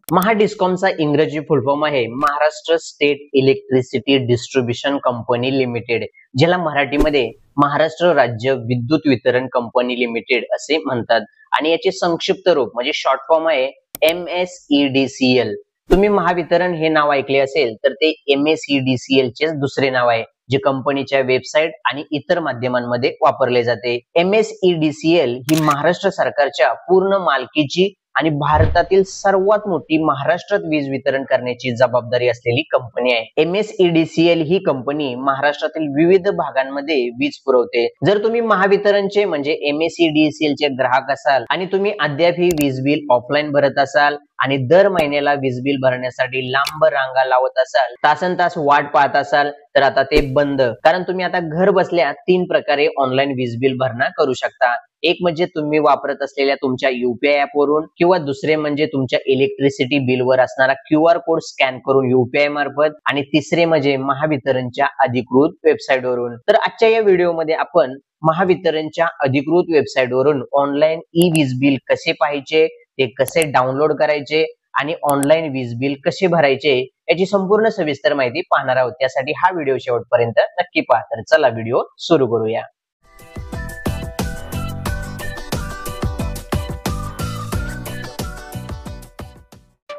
महाडिस्कॉमचा इंग्रजी फुलफॉर्म आहे Maharashtra state electricity distribution company limited, ज्याला मराठीमध्ये महाराष्ट्र राज्य विद्युत वितरण कंपनी लिमिटेड असे म्हणतात. आणि याचे संक्षिप्त रूप म्हणजे शॉर्ट फॉर्म आहे MSEDCL. तुम्ही महावितरण हे नाव ऐकले असेल तर ते MSEDCL चे दुसरे नाव आहे, जे कंपनीच्या वेबसाईट आणि इतर माध्यमांमध्ये वापरले जाते. MSEDCL ही महाराष्ट्र सरकारच्या पूर्ण मालकीची आणि भारतातील सर्वात मोठी महाराष्ट्रात वीज वितरण करण्याची जबाबदारी असलेली कंपनी आहे. MSEDCL ही कंपनी महाराष्ट्रातील विविध भागांमध्ये वीज पुरवते. जर तुम्ही महावितरणचे म्हणजे MSEDCL चे ग्राहक असाल आणि तुम्ही अद्याप ही वीज बिल ऑफलाईन भरत असाल आणि दर महिन्याला वीज बिल भरण्यासाठी लांब रांगा लावत असाल, तासन तास वाट पाहत असाल, तर आता ते बंद. कारण तुम्ही आता घर बसल्या 3 प्रकारे ऑनलाईन वीज बिल भरणा करू शकता. एक म्हणजे तुम्ही वापरत असलेल्या तुमच्या UPI ऍप वरून, किंवा दुसरे म्हणजे तुमच्या इलेक्ट्रिसिटी बिलवर असणारा QR कोड स्कॅन करून UPI मार्फत, आणि तिसरे म्हणजे महावितरणच्या अधिकृत वेबसाईट वरून. तर आजच्या या व्हिडिओमध्ये आपण महावितरणच्या अधिकृत वेबसाईट वरून ऑनलाईन वीज बिल कसे पाहायचे, ते कसे डाउनलोड करायचे आणि ऑनलाईन वीज बिल कसे भरायचे याची संपूर्ण सविस्तर माहिती पाहणार आहोत. त्यासाठी हा व्हिडिओ शेवटपर्यंत नक्की पहा. तर चला व्हिडिओ सुरू करूया.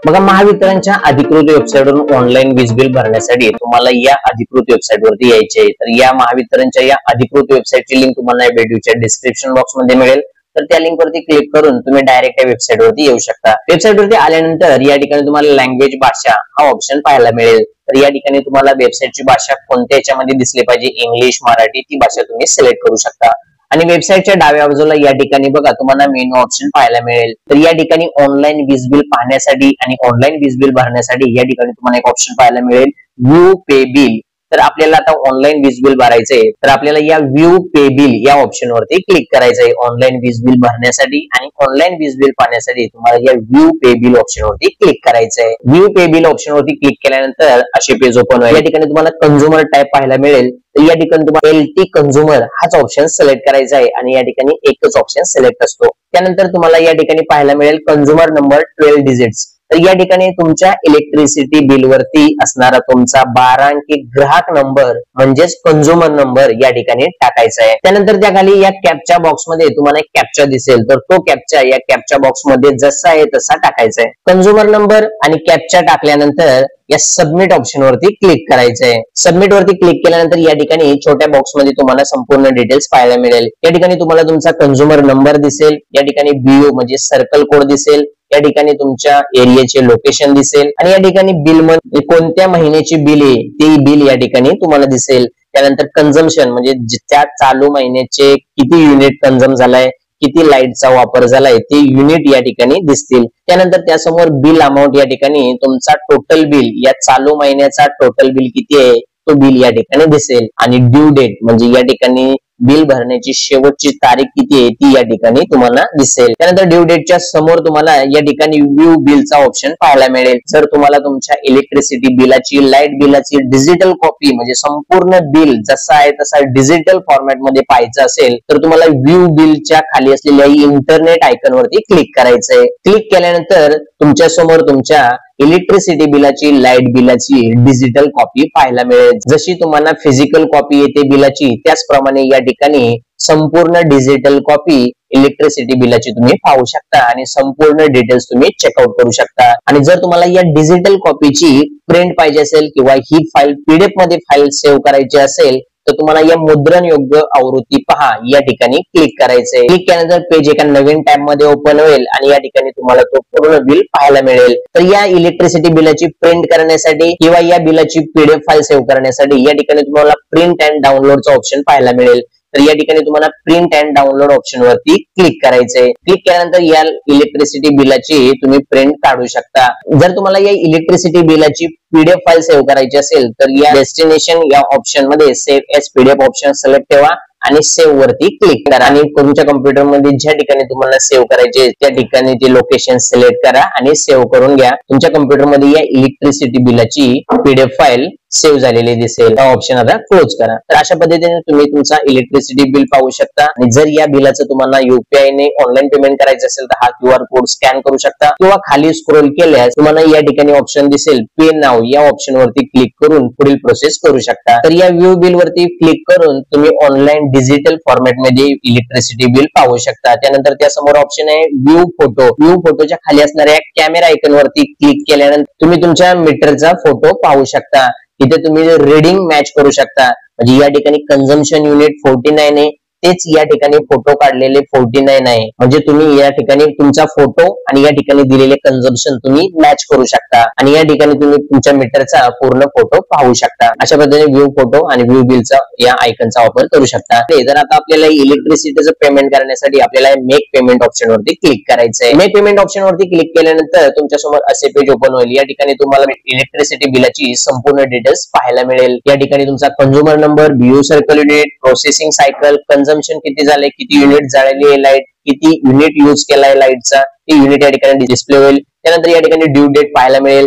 बघा, महावितरणच्या अधिकृत वेबसाईटवरून ऑनलाईन वीज बिल भरण्यासाठी तुम्हाला या अधिकृत वेबसाईट वरती यायचे आहे. तर या महावितरणच्या या अधिकृत वेबसाईटची लिंक तुम्हाला या व्हिडिओच्या डिस्क्रिप्शन बॉक्स मध्ये मिळेल. तर त्या लिंक वरती क्लिक करून तुम्ही डायरेक्ट या वेबसाईट वरती येऊ शकता. वेबसाईट वरती आल्यानंतर या ठिकाणी तुम्हाला लँग्वेज भाषा हा ऑप्शन पाहायला मिळेल. तर या ठिकाणी तुम्हाला वेबसाईटची भाषा कोणत्या याच्यामध्ये दिसली पाहिजे, इंग्लिश, मराठी, ती भाषा तुम्ही सिलेक्ट करू शकता. आणि वेबसाईटच्या डाव्या बाजूला या ठिकाणी बघा तुम्हाला मेनू ऑप्शन पाहायला मिळेल. तर या ठिकाणी ऑनलाईन वीज बिल पाहण्यासाठी आणि ऑनलाईन वीज बिल भरण्यासाठी या ठिकाणी तुम्हाला एक ऑप्शन पाहायला मिळेल, व्ह्यू पे बिल. तर आपल्याला आता ऑनलाईन वीज बिल भरायचंय, तर आपल्याला या व्ह्यू पे बिल या ऑप्शन वरती क्लिक करायचंय ऑनलाईन वीज बिल भरण्यासाठी. आणि ऑनलाईन वीज बिल पाहण्यासाठी तुम्हाला या व्ह्यू पे बिल ऑप्शन वरती क्लिक करायचंय. व्ह्यू पे बिल ऑप्शन वरती क्लिक केल्यानंतर असे पेज ओपन होईल. या ठिकाणी तुम्हाला कंझ्युमर टाईप पाहायला मिळेल. तर या ठिकाणी तुम्हाला LT कंझ्युमर हाच ऑप्शन सिलेक्ट करायचा आहे आणि या ठिकाणी एकच ऑप्शन सिलेक्ट असतो. त्यानंतर तुम्हाला या ठिकाणी पाहायला मिळेल कंझ्युमर नंबर 12 डिजिट्स. तर या ठिकाणी तुमच्या इलेक्ट्रिसिटी बिल वरती असणारा तुमचा 12 अंकी ग्राहक नंबर म्हणजेच कंझ्युमर नंबर या ठिकाणी टाकायचा आहे. त्यानंतर त्या खाली या कॅप्चा बॉक्स मध्ये तुम्हाला एक कॅप्चा दिसेल, तर तो कॅप्चा या कॅप्चा बॉक्स मध्ये जसा आहे तसा टाकायचा आहे. कंझ्युमर नंबर आणि कॅप्चा टाकल्यानंतर या सबमिट ऑप्शन वरती क्लिक करायचंय. सबमिट वरती क्लिक केल्यानंतर या ठिकाणी छोट्या बॉक्स मध्ये तुम्हाला संपूर्ण डिटेल्स पाहायला मिळेल. या ठिकाणी तुम्हाला तुमचा कंझ्युमर नंबर दिसेल, या ठिकाणी BO म्हणजे सर्कल कोड दिसेल, या ठिकाणी तुमच्या एरियाचे लोकेशन दिसेल, आणि या ठिकाणी बिल म्हणजे कोणत्या महिन्याची बिल आहे ते बिल या ठिकाणी तुम्हाला दिसेल. त्यानंतर कन्झम्पशन म्हणजे त्या चालू महिन्याचे किती युनिट कन्झम्प झालाय, किती लाईटचा वापर झालाय ते युनिट या ठिकाणी दिसतील. त्यानंतर त्यासमोर बिल अमाऊंट या ठिकाणी तुमचा टोटल बिल या चालू महिन्याचा टोटल बिल किती आहे तो बिल या ठिकाणी दिसेल. आणि ड्यू डेट म्हणजे या ठिकाणी बिल भरण्याची शेवटची तारीख किती आहे ती या ठिकाणी तुम्हाला दिसेल. त्यानंतर ड्यू डेटच्या समोर तुम्हाला या ठिकाणी व्ह्यू बिलचा ऑप्शन पाहायला मिळेल. जर तुम्हाला तुमच्या इलेक्ट्रिसिटी बिलाची, लाईट बिलाची डिजिटल कॉपी म्हणजे संपूर्ण बिल जसा आहे तसा डिजिटल फॉर्मॅट मध्ये पाहायचं असेल तर तुम्हाला व्ह्यू बिलच्या खाली असलेल्या इंटरनेट आयकॉन वरती क्लिक करायचंय. क्लिक केल्यानंतर तुमच्या समोर तुमच्या इलेक्ट्रिसिटी बिलाची, लाईट बिलाची डिजिटल कॉपी पाहायला मिळेल. जशी तुम्हाला फिजिकल कॉपी येते बिलाची, त्याचप्रमाणे या ठिकाणी संपूर्ण डिजिटल कॉपी इलेक्ट्रिसिटी बिलाची तुम्ही पाहू शकता आणि संपूर्ण डिटेल्स तुम्ही चेकआउट करू शकता. आणि जर तुम्हाला या डिजिटल कॉपीची प्रिंट पाहिजे असेल किंवा ही फाईल PDF मध्ये फाईल सेव्ह करायची असेल तर तुम्हाला या मुद्रण योग्य आवृत्ती पहा या ठिकाणी क्लिक करायचंय. क्लिक केल्यानंतर पेज एका नवीन टॅब मध्ये ओपन होईल आणि या ठिकाणी तुम्हाला तो पूर्ण बिल पाहायला मिळेल. तर या इलेक्ट्रिसिटी बिलाची प्रिंट करण्यासाठी किंवा या बिलाची PDF फाईल सेव्ह करण्यासाठी या ठिकाणी तुम्हाला प्रिंट अँड डाउनलोडचा ऑप्शन पाहायला मिळेल. तर या ठिकाणी तुम्हाला प्रिंट अँड डाउनलोड ऑप्शन वरती क्लिक करायचंय. क्लिक केल्यानंतर या इलेक्ट्रिसिटी बिलाची तुम्ही प्रिंट काढू शकता. जर तुम्हाला या इलेक्ट्रिसिटी बिलाची PDF फाईल सेव्ह करायची असेल तर या डेस्टिनेशन या ऑप्शन मध्ये save as PDF option select ठेवा आणि सेव्ह वरती क्लिक करा आणि तुमच्या कम्प्युटर मध्ये ज्या ठिकाणी तुम्हाला सेव्ह करायचे त्या ठिकाणी ते लोकेशन सिलेक्ट करा आणि सेव्ह करून घ्या. तुमच्या कम्प्युटर मध्ये या इलेक्ट्रिसिटी बिलाची पीडीएफ फाईल सेव्ह झालेली दिसेल. हा ऑप्शन आता क्लोज करा. तर अशा पद्धतीने तुम्ही तुमचा इलेक्ट्रिसिटी बिल पाहू शकता आणि जर या बिलाचं तुम्हाला युपीआय ने ऑनलाईन पेमेंट करायचं असेल तर हा क्यूआर कोड स्कॅन करू शकता किंवा खाली स्क्रोल केल्यास तुम्हाला या ठिकाणी ऑप्शन दिसेल पे नाव, या ऑप्शन वरती क्लिक करून पुढील प्रोसेस करू शकता. तर या व्ह्यू बिल वरती क्लिक करून तुम्ही ऑनलाईन डिजिटल फॉर्मॅट मध्ये इलेक्ट्रिसिटी बिल पाहू शकता. त्यानंतर त्यासमोर ऑप्शन आहे व्ह्यू फोटो. व्ह्यू फोटोच्या खाली असणाऱ्या कॅमेरा आयकॉन वरती क्लिक केल्यानंतर तुम्ही तुमच्या मीटरचा फोटो पाहू शकता. इथे तुम्ही रीडिंग मॅच करू शकता. म्हणजे या ठिकाणी कन्झम्पशन युनिट 49 आहे, तेच या ठिकाणी फोटो काढलेले 49 आहे. म्हणजे तुम्ही या ठिकाणी तुमचा फोटो आणि या ठिकाणी दिलेले कन्झम्पशन तुम्ही मॅच करू शकता आणि या ठिकाणी तुम्ही तुमच्या मीटरचा पूर्ण फोटो पाहू शकता. अशा पद्धतीने व्ह्यू फोटो आणि व्ह्यू बिलचा या आयकनचा वापर करू शकता. तर आता आपल्याला इलेक्ट्रिसिटीचं पेमेंट करण्यासाठी आपल्याला मेक पेमेंट ऑप्शन वरती क्लिक करायचंय. मेक पेमेंट ऑप्शन वरती क्लिक केल्यानंतर तुमच्या समोर असे पेज ओपन होईल. या ठिकाणी तुम्हाला इलेक्ट्रिसिटी बिलाची संपूर्ण डिटेल्स पाहायला मिळेल. या ठिकाणी तुमचा consumer number, BU circle unit, processing cycle, consumption किती झाले, किती युनिट जाळली आहे लाईट, किती युनिट यूज केलाय लाईटचा, ते युनिट या ठिकाणी डिस्प्ले होईल. त्यानंतर या ठिकाणी ड्यू डेट पाहायला मिळेल.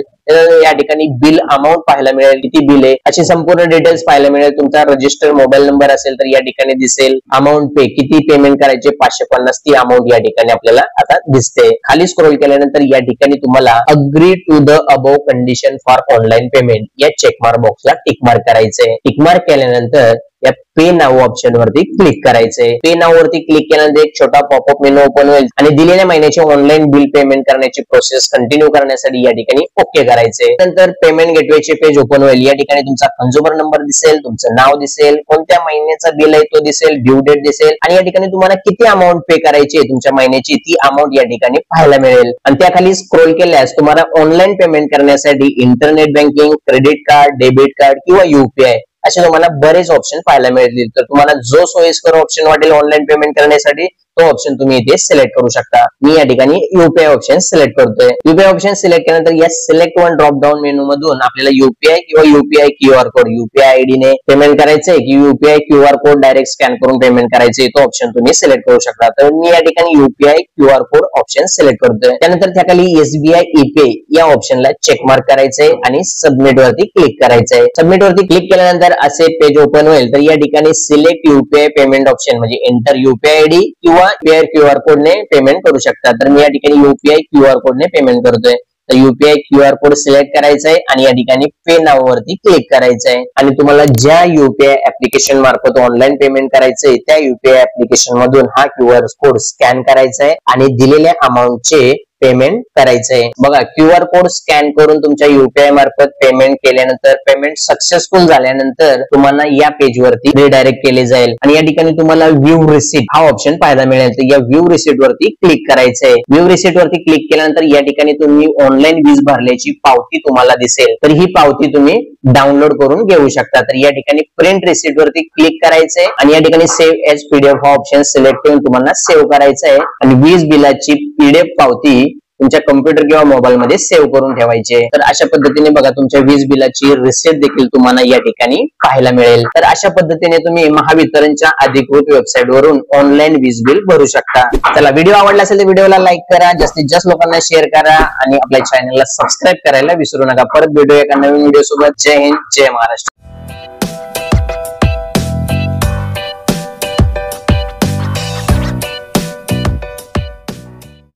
या ठिकाणी बिल अमाऊंट पाहायला मिळेल, किती बिल आहे अशी संपूर्ण डिटेल्स पाहायला मिळेल. तुमचा रजिस्टर मोबाईल नंबर असेल तर या ठिकाणी दिसेल. अमाऊंट पे, किती पेमेंट करायचे 550, ती अमाऊंट या ठिकाणी आपल्याला आता दिसते. खाली स्क्रोल केल्यानंतर या ठिकाणी तुम्हाला agree to the above condition for online payment या चेकमार्क बॉक्सला टिकमार्क करायचंय. टिकमार्क केल्यानंतर या पे नाव ऑप्शन वरती क्लिक करायचंय. पे नाव वरती क्लिक केल्यानंतर एक छोटा पॉपअप मेनू ओपन होईल आणि दिलेल्या महिन्याचे ऑनलाईन बिल पेमेंट करण्याची प्रोसेस कंटिन्यू करण्यासाठी या ठिकाणी ओके करायचे. नंतर पेमेंट गेटवेचे पेज ओपन होईल. या ठिकाणी तुमचा कंझ्युमर नंबर दिसेल, तुमचं नाव दिसेल, कोणत्या महिन्याचा बिल आहे तो दिसेल, ड्यू डेट दिसेल आणि या ठिकाणी तुम्हाला किती अमाऊंट पे करायची आहे तुमच्या महिन्याची ती अमाऊंट या ठिकाणी पाहायला मिळेल. आणि त्याखाली स्क्रोल केल्यास तुम्हाला ऑनलाईन पेमेंट करण्यासाठी internet banking, credit card, debit card किंवा युपीआय असे तुम्हाला बरेच ऑप्शन पाहायला मिळतील. तर तुम्हाला जो सोयीस्कर ऑप्शन वाटेल ऑनलाईन पेमेंट करण्यासाठी तो ऑप्शन तुम्ही इथे सिलेक्ट करू शकता. मी या ठिकाणी युपीआय ऑप्शन सिलेक्ट करतोय. युपीआय ऑप्शन सिलेक्ट केल्यानंतर या select one drop down menu मधून आपल्याला युपीआय किंवा UPI QR code, UPI ID ने पेमेंट करायचंय की UPI QR code direct scan करून पेमेंट करायचंय, तो ऑप्शन तुम्ही सिलेक्ट करू शकता. तर मी या ठिकाणी UPI QR code option select करतोय. त्यानंतर त्याखाली एसबीआय ईपे या ऑप्शनला चेक मार्क करायचंय आणि सबमिट वरती क्लिक करायचंय. सबमिट वरती क्लिक केल्यानंतर असे पेज ओपन होईल. तर या ठिकाणी सिलेक्ट युपीआय पेमेंट ऑप्शन म्हणजे एंटर युपीआय आयडी किंवा क्यूआर कोड ने पेमेंट करू शकता. तर मी या ठिकाणी युपीआय क्यूआर कोड ने पेमेंट करतोय. तर युपीआय क्यूआर कोड सिलेक्ट करायचा आहे आणि या ठिकाणी पे नावावरती क्लिक करायचं आहे आणि तुम्हाला ज्या युपीआय ऍप्लिकेशन मार्फत ऑनलाईन पेमेंट करायचंय त्या युपीआय ऍप्लिकेशन मधून हा क्यूआर कोड स्कॅन करायचा आहे आणि दिलेल्या अमाऊंटचे पेमेंट करायचंय. बघा, क्यूआर कोड स्कॅन करून तुमच्या युपीआय मार्फत पेमेंट केल्यानंतर पेमेंट सक्सेसफुल झाल्यानंतर तुम्हाला या पेज वरती रिडायरेक्ट केले जाईल आणि या ठिकाणी तुम्हाला व्ह्यू रिसिप्ट हा ऑप्शन पाहायला मिळेल. तर या व्ह्यू रिसिप्ट वरती क्लिक करायचंय. व्ह्यू रिसिप्ट वरती क्लिक केल्यानंतर या ठिकाणी तुम्ही ऑनलाईन वीज भरल्याची पावती तुम्हाला दिसेल. तर ही पावती तुम्ही डाउनलोड करून घेऊ शकता. तर या ठिकाणी प्रिंट रिसिप्ट वरती क्लिक करायचंय आणि या ठिकाणी सेव्ह एज पीडीएफ हा ऑप्शन सिलेक्ट करून तुम्हाला सेव्ह करायचंय आणि वीज बिलाची पीडीएफ पावती तुमच्या कम्प्युटर किंवा मोबाईल मध्ये सेव्ह करून ठेवायचे. तर अशा पद्धतीने बघा तुमच्या वीज बिलाची रिसिप्ट देखील तुम्हाला या ठिकाणी पाहायला मिळेल. तर अशा पद्धतीने तुम्ही महावितरणच्या अधिकृत वेबसाईट वरून ऑनलाईन वीज बिल भरू शकता. चला, व्हिडिओ आवडला असेल तर व्हिडिओला लाईक करा, जास्तीत जास्त लोकांना शेअर करा आणि आपल्या चॅनलला सबस्क्राईब करायला विसरू नका. परत भेटूया एका नवीन व्हिडिओ सोबत. जय हिंद, जय महाराष्ट्र.